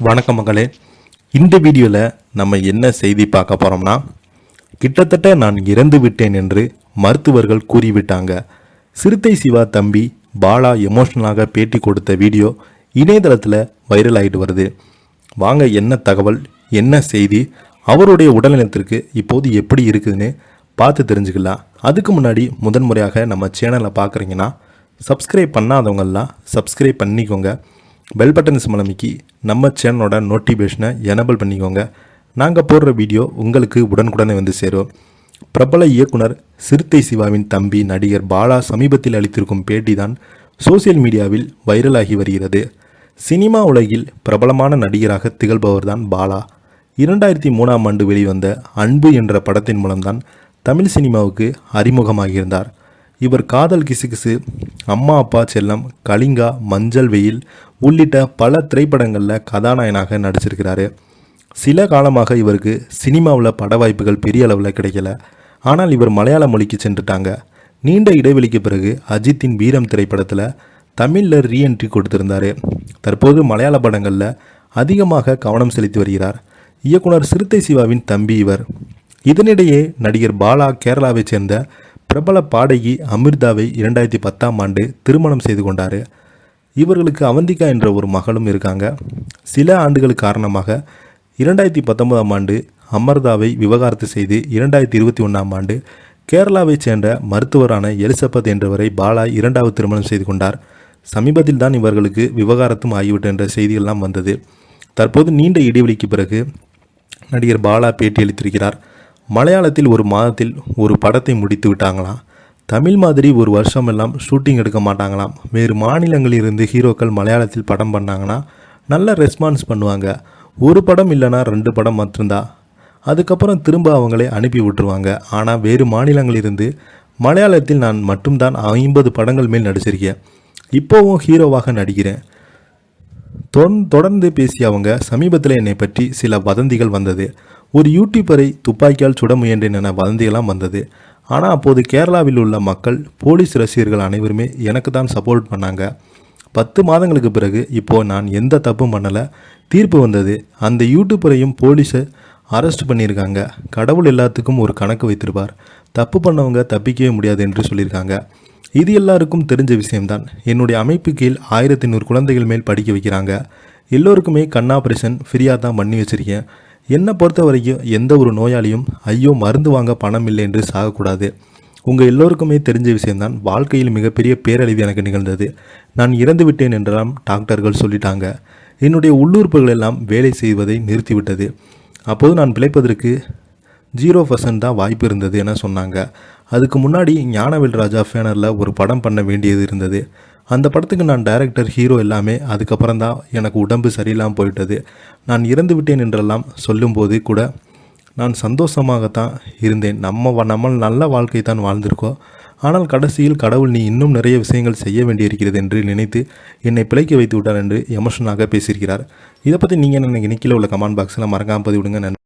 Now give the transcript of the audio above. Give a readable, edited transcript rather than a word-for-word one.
வணக்கம் மகளே. இந்த வீடியோவில் நம்ம என்ன செய்தி பார்க்க போகிறோம்னா, கிட்டத்தட்ட நான் இறந்து விட்டேன் என்று மருத்துவர்கள் கூறிவிட்டாங்க. சிறுத்தை சிவா தம்பி பாலா எமோஷனலாக பேட்டி கொடுத்த வீடியோ இணையதளத்தில் வைரல் ஆகிட்டு வருது. வாங்க, என்ன தகவல், என்ன செய்தி, அவருடைய உடல்நலத்திற்கு இப்போது எப்படி இருக்குதுன்னு பார்த்து தெரிஞ்சுக்கலாம். அதுக்கு முன்னாடி முதன்முறையாக நம்ம சேனலை பார்க்குறீங்கன்னா சப்ஸ்கிரைப் பண்ணாதவங்கெல்லாம் சப்ஸ்கிரைப் பண்ணிக்கோங்க. பெல் பட்டன் சிம்மலமிக்கி நம்ம சேனலோட நோட்டிஃபிகேஷனை எனபிள் பண்ணிக்கோங்க. நாங்கள் போடுற வீடியோ உங்களுக்கு உடனுக்குடனே வந்து சேரும். பிரபல இயக்குனர் சிறுத்தை சிவாவின் தம்பி நடிகர் பாலா சமீபத்தில் அளித்திருக்கும் பேட்டி தான் சோசியல் மீடியாவில் வைரலாகி வருகிறது. சினிமா உலகில் பிரபலமான நடிகராக திகழ்பவர்தான் பாலா. 2003ஆம் ஆண்டு வெளிவந்த அன்பு என்ற படத்தின் மூலம்தான் தமிழ் சினிமாவுக்கு அறிமுகமாகியிருந்தார். இவர் காதல் கிசுகிசு, அம்மா அப்பா செல்லம், கலிங்கா, மஞ்சள் வெயில் உள்ளிட்ட பல திரைப்படங்களில் கதாநாயகனாக நடிச்சிருக்கிறாரு. சில காலமாக இவருக்கு சினிமாவில் பட வாய்ப்புகள் பெரிய அளவில் கிடைக்கல. ஆனால் இவர் மலையாள மொழிக்கு சென்றுட்டாங்க. நீண்ட இடைவெளிக்கு பிறகு அஜித்தின் வீரம் திரைப்படத்தில் தமிழில் ரீஎன்ட்ரி கொடுத்திருந்தார். தற்போது மலையாள படங்களில் அதிகமாக கவனம் செலுத்தி வருகிறார். இயக்குனர் சிறுத்தை சிவாவின் தம்பி இவர். இதனிடையே நடிகர் பாலா கேரளாவைச் சேர்ந்த பிரபல பாடகி அமிர்தாவை 2010ஆம் ஆண்டு திருமணம் செய்து கொண்டார். இவர்களுக்கு அவந்திகா என்ற ஒரு மகளும் இருக்காங்க. சில ஆண்டுகள் காரணமாக 2019ஆம் ஆண்டு அமிர்தாவை விவாகரத்து செய்து 2021ஆம் ஆண்டு கேரளாவைச் சேர்ந்த மருத்துவரான எலிசபெத் என்றவரை பாலா இரண்டாவது திருமணம் செய்து கொண்டார். சமீபத்தில் தான் இவர்களுக்கு விவாகரத்தும் ஆகிவிட்ட என்ற செய்திகள்லாம் வந்தது. தற்போது நீண்ட இடைவெளிக்கு பிறகு நடிகர் பாலா பேட்டியளித்திருக்கிறார். மலையாளத்தில் ஒரு மாதத்தில் ஒரு படத்தை முடித்து விட்டாங்களாம். தமிழ் மாதிரி ஒரு வருஷமெல்லாம் ஷூட்டிங் எடுக்க மாட்டாங்களாம். வேறு மாநிலங்களிலிருந்து ஹீரோக்கள் மலையாளத்தில் படம் பண்ணாங்கன்னா நல்ல ரெஸ்பான்ஸ் பண்ணுவாங்க. ஒரு படம் இல்லைனா 2 படம் மட்டும்தான். அதுக்கப்புறம் திரும்ப அவங்களே அனுப்பி விட்டுருவாங்க. ஆனால் வேறு மாநிலங்களிலிருந்து மலையாளத்தில் நான் மட்டும்தான் 50 படங்கள் மேல் நடிச்சிருக்கேன். இப்போவும் ஹீரோவாக நடிக்கிறேன். தொடர்ந்து பேசிய அவங்க சமீபத்தில் என்னை பற்றி சில வதந்திகள் வந்தது. ஒரு யூடியூபரை துப்பாக்கியால் சுட முயன்றேன் என வதந்தியெல்லாம் வந்தது. ஆனால் அப்போது கேரளாவில் உள்ள மக்கள், போலீஸ் ரசிகர்கள் அனைவருமே எனக்கு தான் சப்போர்ட் பண்ணாங்க. 10 மாதங்களுக்கு பிறகு இப்போது நான் எந்த தப்பும் பண்ணலை. தீர்ப்பு வந்தது. அந்த யூடியூபரையும் போலீஸை அரெஸ்ட் பண்ணியிருக்காங்க. கடவுள் எல்லாத்துக்கும் ஒரு கணக்கு வைத்திருப்பார். தப்பு பண்ணவங்க தப்பிக்கவே முடியாது என்று சொல்லியிருக்காங்க. இது எல்லாருக்கும் தெரிஞ்ச விஷயம்தான். என்னுடைய அமைப்பு கீழ் 1100 குழந்தைகள் மேல் படிக்க வைக்கிறாங்க. எல்லோருக்குமே கண் ஆப்ரேஷன் ஃப்ரீயாக தான் பண்ணி வச்சுருக்கேன். என்னை பொறுத்த வரைக்கும் எந்த ஒரு நோயாளியும் ஐயோ மருந்து வாங்க பணம் இல்லை என்று சாகக்கூடாது. உங்கள் எல்லோருக்குமே தெரிஞ்ச விஷயம்தான். வாழ்க்கையில் மிகப்பெரிய பேரழிவு எனக்கு நிகழ்ந்தது. நான் இறந்து விட்டேன் என்றெல்லாம் டாக்டர்கள் சொல்லிட்டாங்க. என்னுடைய உள்ளுறுப்புகள் எல்லாம் வேலை செய்வதை நிறுத்திவிட்டது. அப்போது நான் பிழைப்பதற்கு 0% தான் வாய்ப்பு இருந்தது என சொன்னாங்க. அதுக்கு முன்னாடி ஞானவேல் ராஜா பேனரில் ஒரு படம் பண்ண வேண்டியது இருந்தது. அந்த படத்துக்கு நான் டைரக்டர், ஹீரோ எல்லாமே. அதுக்கப்புறம் தான் எனக்கு உடம்பு சரியில்லாமல் போயிட்டது. நான் இறந்து விட்டேன் என்றெல்லாம் சொல்லும்போது கூட நான் சந்தோஷமாகத்தான் இருந்தேன். நம்ம நல்ல வாழ்க்கை தான் வாழ்ந்திருக்கோம். ஆனால் கடைசியில் கடவுள் நீ இன்னும் நிறைய விஷயங்கள் செய்ய வேண்டியிருக்கிறது என்று நினைத்து என்னை பிழைக்க வைத்து விட்டார் என்று எமோஷனாக பேசியிருக்கிறார். இதை பற்றி நீங்கள் நினைக்கிறீங்க? கீழே உள்ள கமெண்ட் பாக்ஸில் மறக்காமல் பதிவிடுங்க. நன்றி.